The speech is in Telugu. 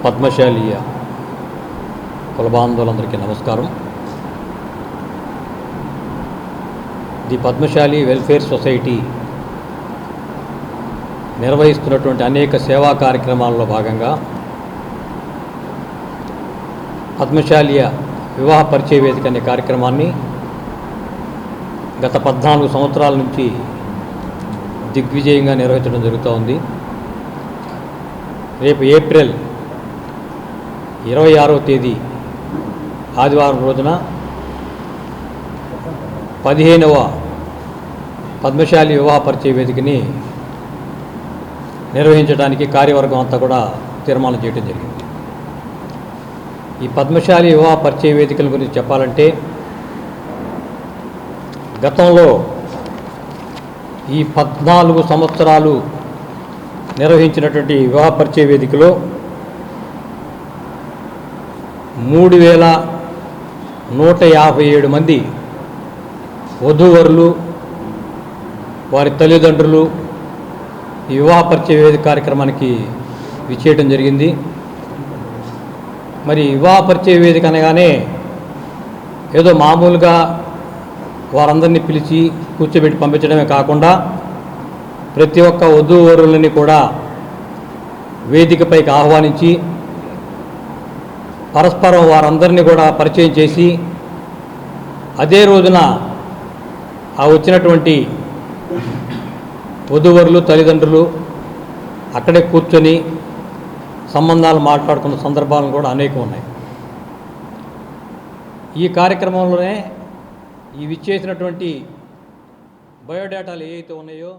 పద్మశాలీయ కులబాంధవులందరికీ నమస్కారం. ది పద్మశాలి వెల్ఫేర్ సొసైటీ నిర్వహిస్తున్నటువంటి అనేక సేవా కార్యక్రమాల్లో భాగంగా పద్మశాలీయ వివాహ పరిచయ వేదిక అనే కార్యక్రమాన్ని గత 14 సంవత్సరాల నుంచి దిగ్విజయంగా నిర్వహించడం జరుగుతూ ఉంది. రేపు ఏప్రిల్ 26వ తేదీ ఆదివారం రోజున 15వ పద్మశాలి వివాహ పరిచయ వేదికని నిర్వహించడానికి కార్యవర్గం అంతా కూడా తీర్మానం చేయడం జరిగింది. ఈ పద్మశాలి వివాహ పరిచయ వేదికల గురించి చెప్పాలంటే గతంలో ఈ 14 సంవత్సరాలు నిర్వహించినటువంటి వివాహ పరిచయ వేదికలో 3157 మంది వధూవరులు వారి తల్లిదండ్రులు ఈ వివాహ పరిచయ వేదిక కార్యక్రమానికి విచ్చేయడం జరిగింది. మరి వివాహ పరిచయ వేదిక అనగానే ఏదో మామూలుగా వారందరినీ పిలిచి కూర్చోబెట్టి పంపించడమే కాకుండా ప్రతి ఒక్క వధూవరులని కూడా వేదికపైకి ఆహ్వానించి పరస్పరం వారందరినీ కూడా పరిచయం చేసి అదే రోజున ఆ వచ్చినటువంటి వధూవరులు తల్లిదండ్రులు అక్కడే కూర్చొని సంబంధాలు మాట్లాడుకున్న సందర్భాలు కూడా అనేకం ఉన్నాయి. ఈ కార్యక్రమంలోనే ఈ విచ్చేసినటువంటి బయోడేటాలు ఏవైతే ఉన్నాయో